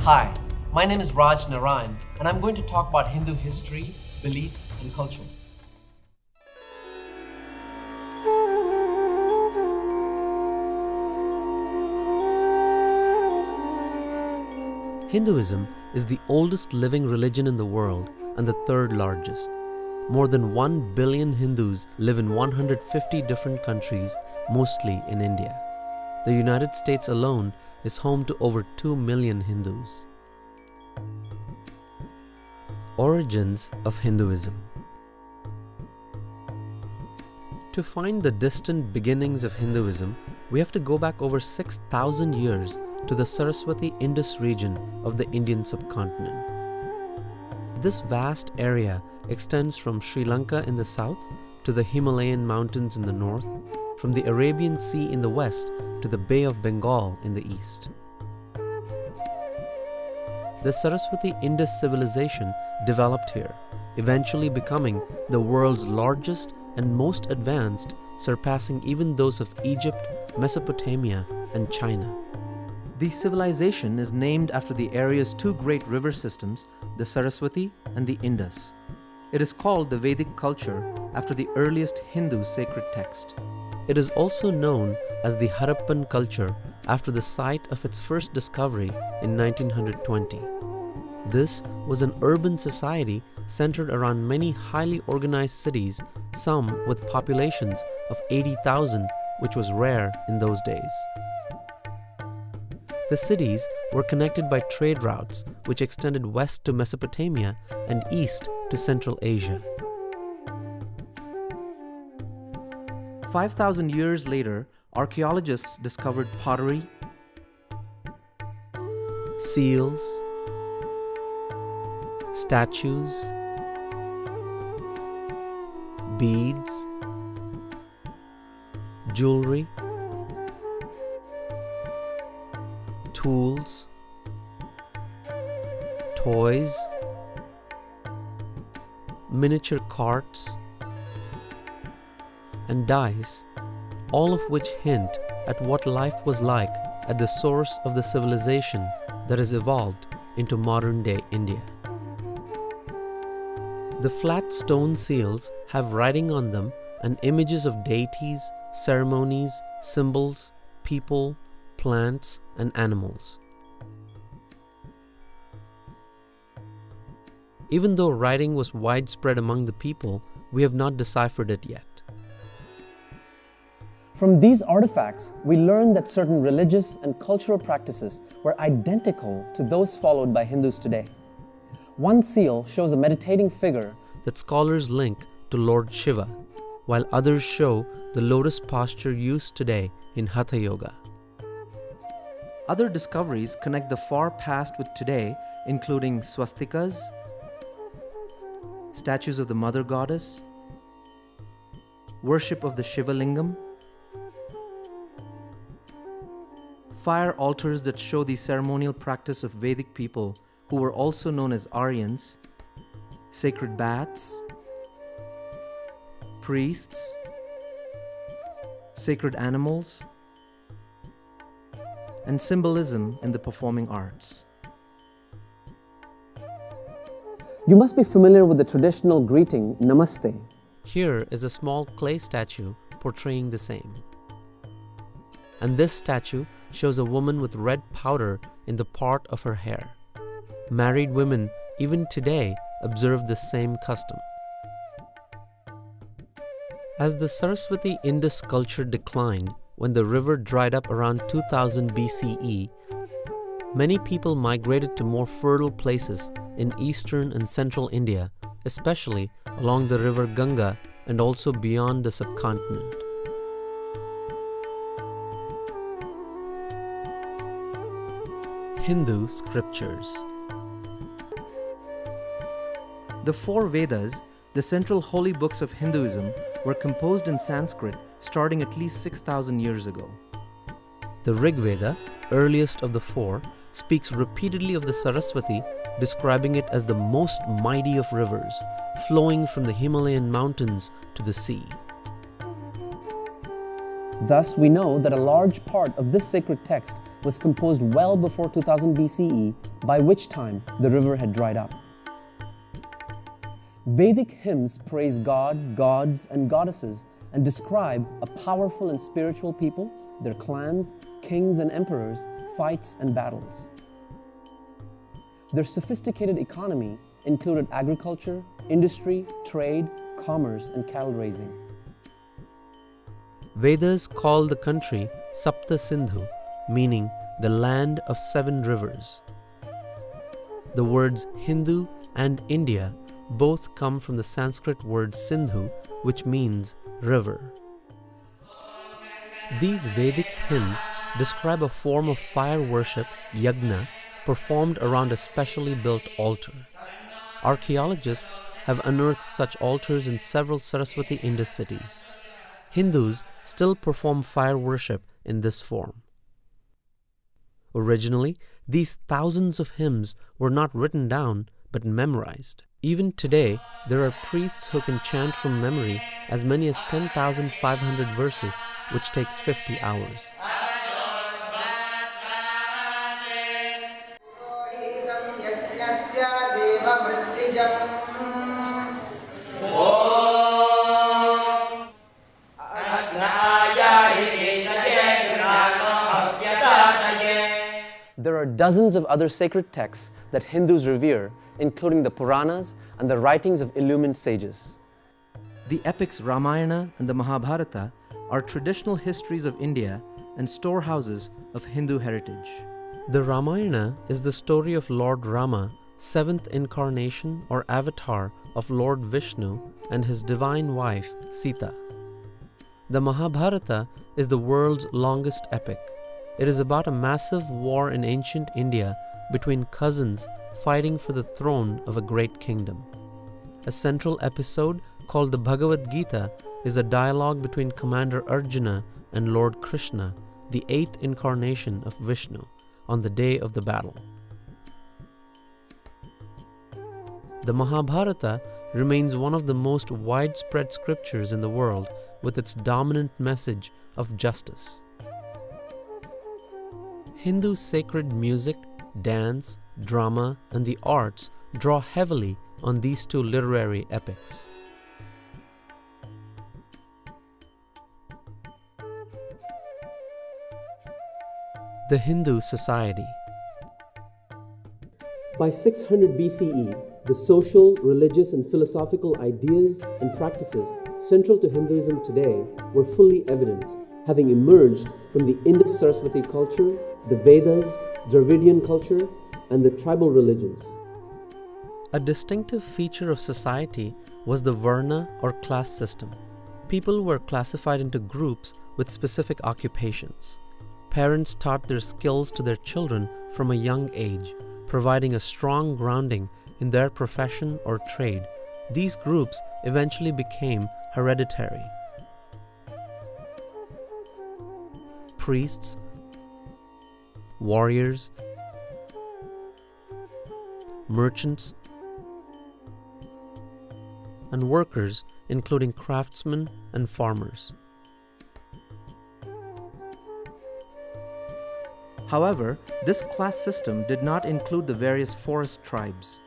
Hi, my name is Raj Narayan, and I'm going to talk about Hindu history, beliefs, and culture. Hinduism is the oldest living religion in the world and the third largest. More than 1 billion Hindus live in 150 different countries, mostly in India. The United States alone is home to over 2 million Hindus. Origins of Hinduism. To find the distant beginnings of Hinduism, we have to go back over 6,000 years to the Saraswati-Indus region of the Indian subcontinent. This vast area extends from Sri Lanka in the south to the Himalayan mountains in the north, from the Arabian Sea in the west to the Bay of Bengal in the east. The Saraswati-Indus civilization developed here, eventually becoming the world's largest and most advanced, surpassing even those of Egypt, Mesopotamia, and China. The civilization is named after the area's two great river systems, the Saraswati and the Indus. It is called the Vedic culture after the earliest Hindu sacred text. It is also known as the Harappan culture after the site of its first discovery in 1920. This was an urban society centered around many highly organized cities, some with populations of 80,000, which was rare in those days. The cities were connected by trade routes which extended west to Mesopotamia and east to Central Asia. 5,000 years later, archaeologists discovered pottery, seals, statues, beads, jewelry, tools, toys, miniature carts, and dyes, all of which hint at what life was like at the source of the civilization that has evolved into modern-day India. The flat stone seals have writing on them and images of deities, ceremonies, symbols, people, plants, and animals. Even though writing was widespread among the people, we have not deciphered it yet. From these artifacts, we learn that certain religious and cultural practices were identical to those followed by Hindus today. One seal shows a meditating figure that scholars link to Lord Shiva, while others show the lotus posture used today in Hatha Yoga. Other discoveries connect the far past with today, including swastikas, statues of the Mother Goddess, worship of the Shiva Lingam, fire altars that show the ceremonial practice of Vedic people who were also known as Aryans, sacred baths, priests, sacred animals, and symbolism in the performing arts. You must be familiar with the traditional greeting, Namaste. Here is a small clay statue portraying the same. And this statue shows a woman with red powder in the part of her hair. Married women, even today, observe the same custom. As the Saraswati-Indus culture declined when the river dried up around 2000 BCE, many people migrated to more fertile places in eastern and central India, especially along the river Ganga and also beyond the subcontinent. Hindu scriptures. The four Vedas, the central holy books of Hinduism, were composed in Sanskrit starting at least 6,000 years ago. The Rig Veda, earliest of the four, speaks repeatedly of the Saraswati, describing it as the most mighty of rivers, flowing from the Himalayan mountains to the sea. Thus, we know that a large part of this sacred text was composed well before 2000 BCE, by which time the river had dried up. Vedic hymns praise God, gods, and goddesses and describe a powerful and spiritual people, their clans, kings and emperors, fights and battles. Their sophisticated economy included agriculture, industry, trade, commerce, and cattle raising. Vedas call the country Sapta Sindhu, meaning the land of 7 rivers. The words Hindu and India both come from the Sanskrit word Sindhu, which means river. These Vedic hymns describe a form of fire worship, yajna, performed around a specially built altar. Archaeologists have unearthed such altars in several Saraswati Indus cities. Hindus still perform fire worship in this form. Originally, these thousands of hymns were not written down but memorized. Even today, there are priests who can chant from memory as many as 10,500 verses, which takes 50 hours. There are dozens of other sacred texts that Hindus revere, including the Puranas and the writings of illumined sages. The epics Ramayana and the Mahabharata are traditional histories of India and storehouses of Hindu heritage. The Ramayana is the story of Lord Rama, 7th incarnation or avatar of Lord Vishnu and his divine wife Sita. The Mahabharata is the world's longest epic. It is about a massive war in ancient India between cousins fighting for the throne of a great kingdom. A central episode called the Bhagavad Gita is a dialogue between Commander Arjuna and Lord Krishna, the 8th incarnation of Vishnu, on the day of the battle. The Mahabharata remains one of the most widespread scriptures in the world, with its dominant message of justice. Hindu sacred music, dance, drama, and the arts draw heavily on these 2 literary epics. The Hindu society. By 600 BCE, the social, religious, and philosophical ideas and practices central to Hinduism today were fully evident, having emerged from the Indus-Saraswati culture, the Vedas, Dravidian culture, and the tribal religions. A distinctive feature of society was the Varna or class system. People were classified into groups with specific occupations. Parents taught their skills to their children from a young age, providing a strong grounding in their profession or trade. These groups eventually became hereditary. Priests, warriors, merchants, and workers, including craftsmen and farmers. However, this class system did not include the various forest tribes.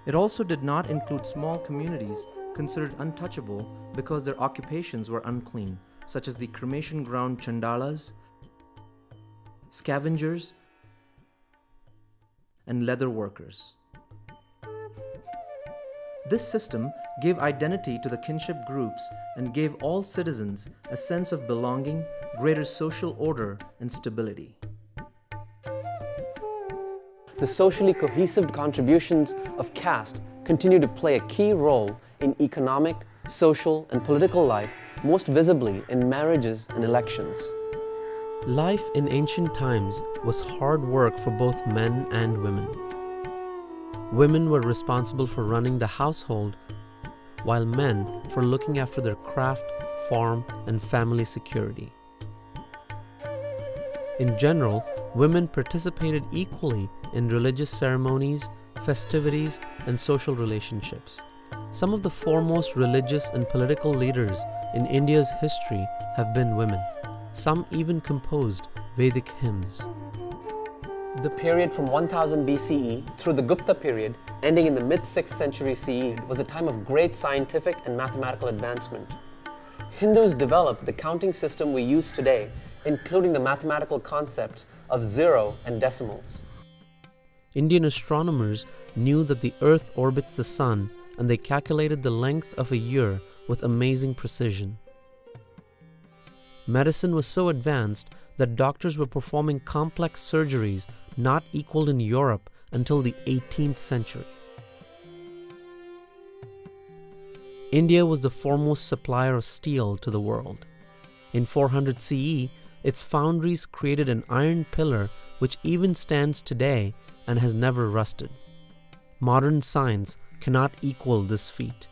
It also did not include small communities considered untouchable because their occupations were unclean, such as the cremation ground chandalas, scavengers, and leather workers. This system gave identity to the kinship groups and gave all citizens a sense of belonging, greater social order, and stability. The socially cohesive contributions of caste continue to play a key role in economic, social, and political life, most visibly in marriages and elections. Life in ancient times was hard work for both men and women. Women were responsible for running the household, while men for looking after their craft, farm, and family security. In general, women participated equally in religious ceremonies, festivities, and social relationships. Some of the foremost religious and political leaders in India's history have been women. Some even composed Vedic hymns. The period from 1000 BCE through the Gupta period, ending in the mid-6th century CE, was a time of great scientific and mathematical advancement. Hindus developed the counting system we use today, including the mathematical concepts of zero and decimals. Indian astronomers knew that the Earth orbits the Sun, and they calculated the length of a year with amazing precision. Medicine was so advanced that doctors were performing complex surgeries not equaled in Europe until the 18th century. India was the foremost supplier of steel to the world. In 400 CE, its foundries created an iron pillar which even stands today and has never rusted. Modern science cannot equal this feat.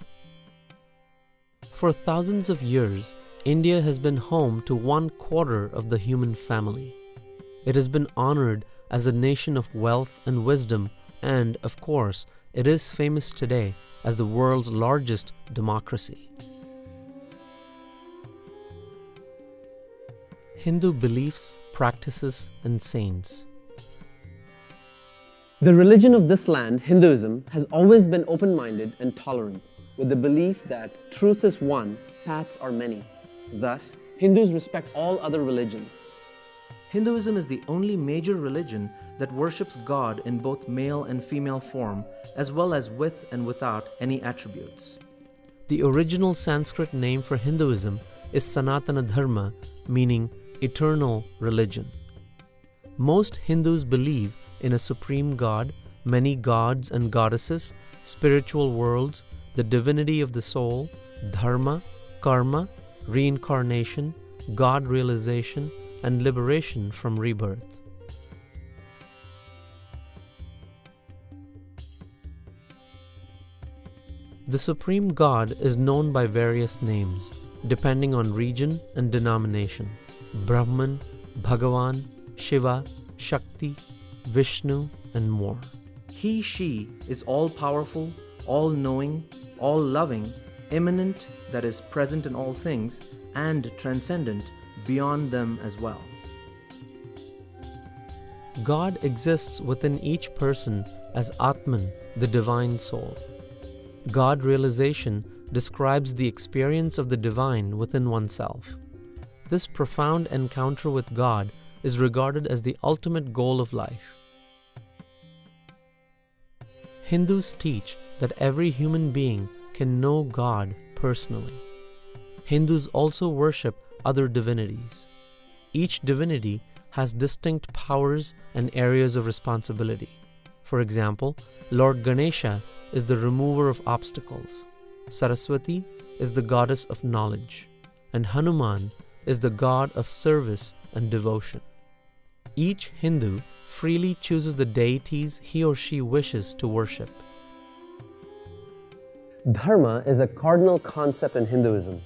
For thousands of years, India has been home to 1/4 of the human family. It has been honored as a nation of wealth and wisdom, and, of course, it is famous today as the world's largest democracy. Hindu beliefs, practices, and saints. The religion of this land, Hinduism, has always been open-minded and tolerant, with the belief that truth is one, paths are many. Thus, Hindus respect all other religions. Hinduism is the only major religion that worships God in both male and female form, as well as with and without any attributes. The original Sanskrit name for Hinduism is Sanatana Dharma, meaning eternal religion. Most Hindus believe in a supreme God, many gods and goddesses, spiritual worlds, the divinity of the soul, dharma, karma, reincarnation, God realization, and liberation from rebirth. The Supreme God is known by various names, depending on region and denomination: Brahman, Bhagavan, Shiva, Shakti, Vishnu, and more. He, she is all-powerful, all-knowing, all-loving, immanent, that is present in all things, and transcendent beyond them as well. God exists within each person as Atman, the divine soul. God realization describes the experience of the divine within oneself. This profound encounter with God is regarded as the ultimate goal of life. Hindus teach that every human being can know God personally. Hindus also worship other divinities. Each divinity has distinct powers and areas of responsibility. For example, Lord Ganesha is the remover of obstacles, Saraswati is the goddess of knowledge, and Hanuman is the god of service and devotion. Each Hindu freely chooses the deities he or she wishes to worship. Dharma is a cardinal concept in Hinduism.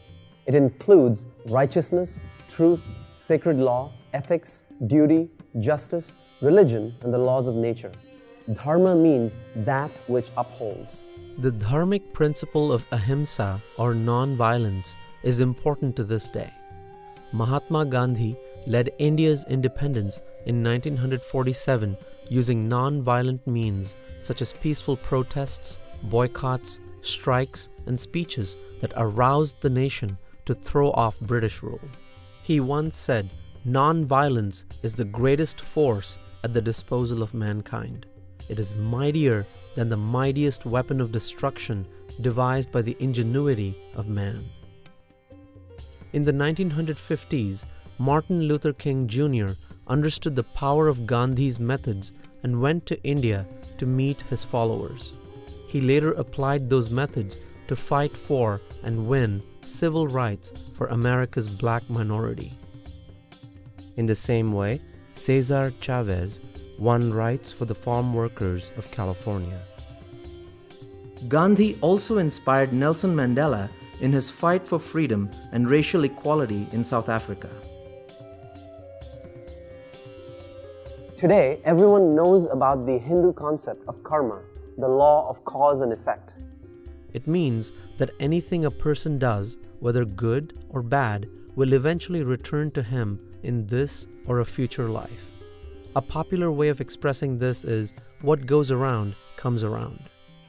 It includes righteousness, truth, sacred law, ethics, duty, justice, religion, and the laws of nature. Dharma means that which upholds. The dharmic principle of ahimsa, or non-violence, is important to this day. Mahatma Gandhi led India's independence in 1947 using non-violent means such as peaceful protests, boycotts, strikes, and speeches that aroused the nation to throw off British rule. He once said, "Non-violence is the greatest force at the disposal of mankind. It is mightier than the mightiest weapon of destruction devised by the ingenuity of man." In the 1950s, Martin Luther King Jr. understood the power of Gandhi's methods and went to India to meet his followers. He later applied those methods to fight for and win civil rights for America's black minority. In the same way, Cesar Chavez won rights for the farm workers of California. Gandhi also inspired Nelson Mandela in his fight for freedom and racial equality in South Africa. Today, everyone knows about the Hindu concept of karma, the law of cause and effect. It means that anything a person does, whether good or bad, will eventually return to him in this or a future life. A popular way of expressing this is what goes around comes around.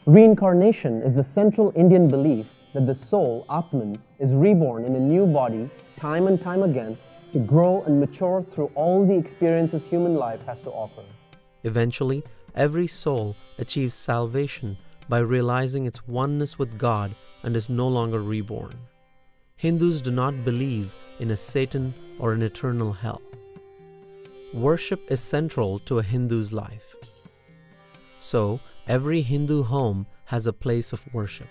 Reincarnation is the central Indian belief that the soul, Atman, is reborn in a new body time and time again to grow and mature through all the experiences human life has to offer. Eventually, every soul achieves salvation by realizing its oneness with God and is no longer reborn. Hindus do not believe in a Satan or an eternal hell. Worship is central to a Hindu's life. So, every Hindu home has a place of worship.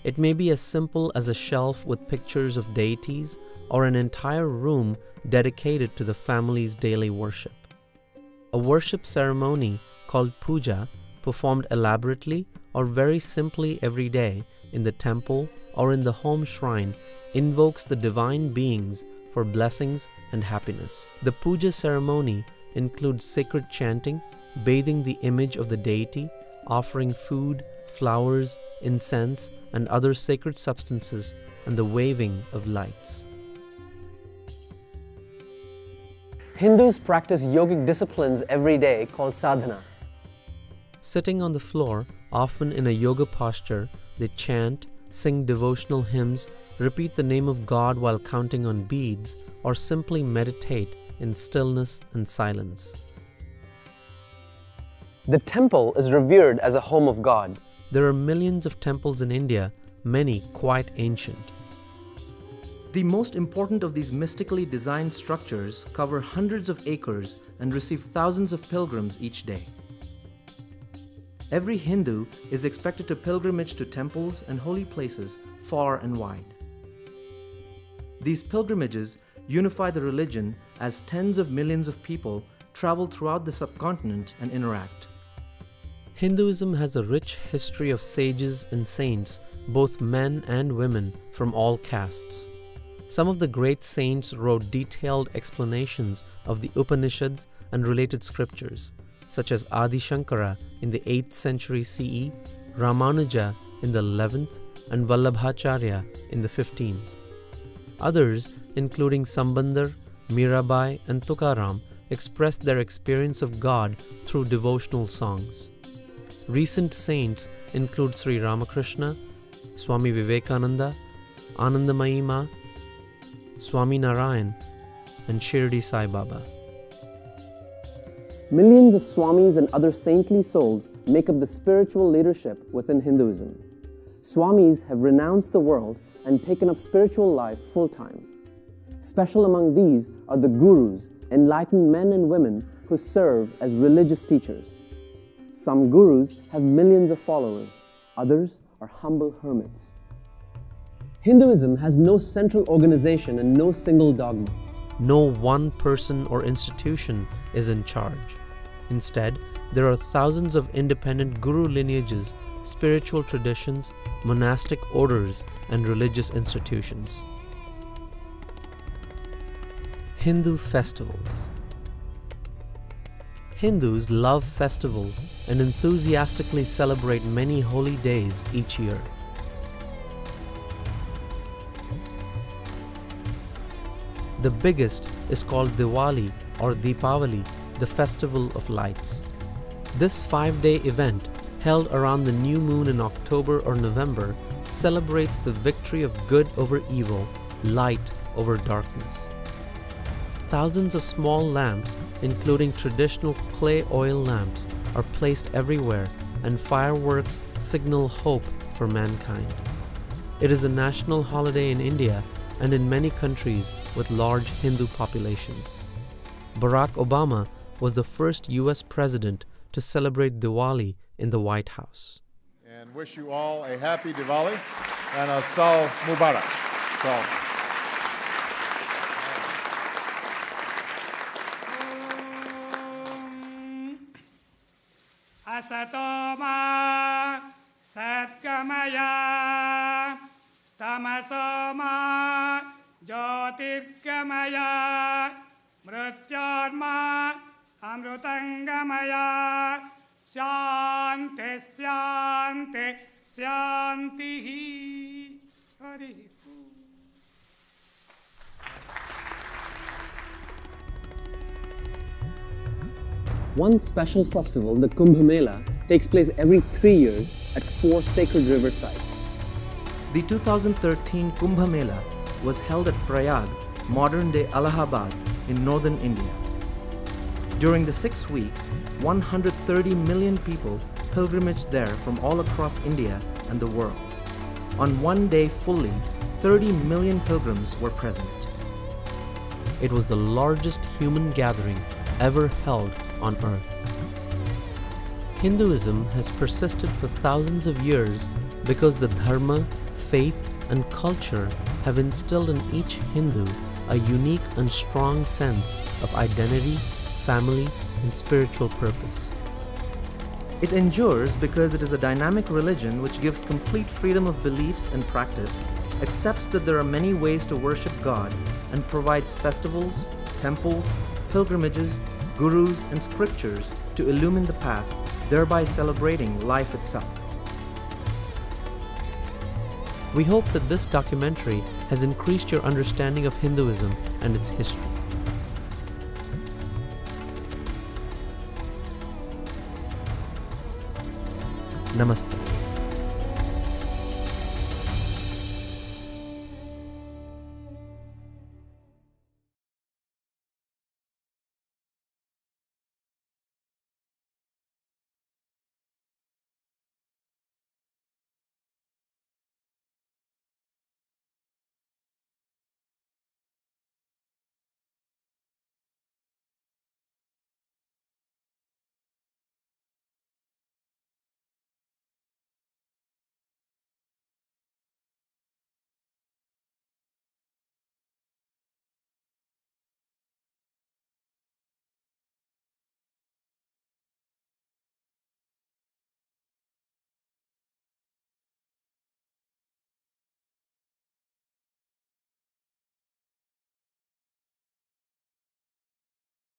It may be as simple as a shelf with pictures of deities or an entire room dedicated to the family's daily worship. A worship ceremony called puja, performed elaborately or very simply every day in the temple or in the home shrine, invokes the divine beings for blessings and happiness. The puja ceremony includes sacred chanting, bathing the image of the deity, offering food, flowers, incense, and other sacred substances, and the waving of lights. Hindus practice yogic disciplines every day called sadhana. Sitting on the floor, often in a yoga posture, they chant, sing devotional hymns, repeat the name of God while counting on beads, or simply meditate in stillness and silence. The temple is revered as a home of God. There are millions of temples in India, many quite ancient. The most important of these mystically designed structures cover hundreds of acres and receive thousands of pilgrims each day. Every Hindu is expected to pilgrimage to temples and holy places far and wide. These pilgrimages unify the religion as tens of millions of people travel throughout the subcontinent and interact. Hinduism has a rich history of sages and saints, both men and women from all castes. Some of the great saints wrote detailed explanations of the Upanishads and related scriptures, such as Adi Shankara in the 8th century CE, Ramanuja in the 11th, and Vallabhacharya in the 15th. Others, including Sambandar, Mirabai, and Tukaram, expressed their experience of God through devotional songs. Recent saints include Sri Ramakrishna, Swami Vivekananda, Anandamayi Ma, Swami Narayan, and Shirdi Sai Baba. Millions of Swamis and other saintly souls make up the spiritual leadership within Hinduism. Swamis have renounced the world and taken up spiritual life full-time. Special among these are the gurus, enlightened men and women who serve as religious teachers. Some gurus have millions of followers, others are humble hermits. Hinduism has no central organization and no single dogma. No one person or institution is in charge. Instead, there are thousands of independent guru lineages, spiritual traditions, monastic orders, and religious institutions. Hindu festivals. Hindus love festivals and enthusiastically celebrate many holy days each year. The biggest is called Diwali or Deepavali, the Festival of Lights. This 5-day event, held around the new moon in October or November, celebrates the victory of good over evil, light over darkness. Thousands of small lamps, including traditional clay oil lamps, are placed everywhere, and fireworks signal hope for mankind. It is a national holiday in India and in many countries with large Hindu populations. Barack Obama was the first US president to celebrate Diwali in the White House. And wish you all a happy Diwali and a Saal Mubarak. So, Asatoma Satkamaya Tamasoma Jyotirgamaya Mrityodma Amrutangamaya Shanti Shanti Shanti Hari. One special festival, the Kumbh Mela, takes place every 3 years at 4 sacred river sites. The 2013 Kumbh Mela was held at Prayag, modern-day Allahabad, in northern India. During the 6 weeks, 130 million people pilgrimaged there from all across India and the world. On one day fully, 30 million pilgrims were present. It was the largest human gathering ever held on earth. Hinduism has persisted for thousands of years because the dharma, faith, and culture have instilled in each Hindu a unique and strong sense of identity, family, and spiritual purpose. It endures because it is a dynamic religion which gives complete freedom of beliefs and practice, accepts that there are many ways to worship God, and provides festivals, temples, pilgrimages, gurus, and scriptures to illumine the path, thereby celebrating life itself. We hope that this documentary has increased your understanding of Hinduism and its history. Namaste.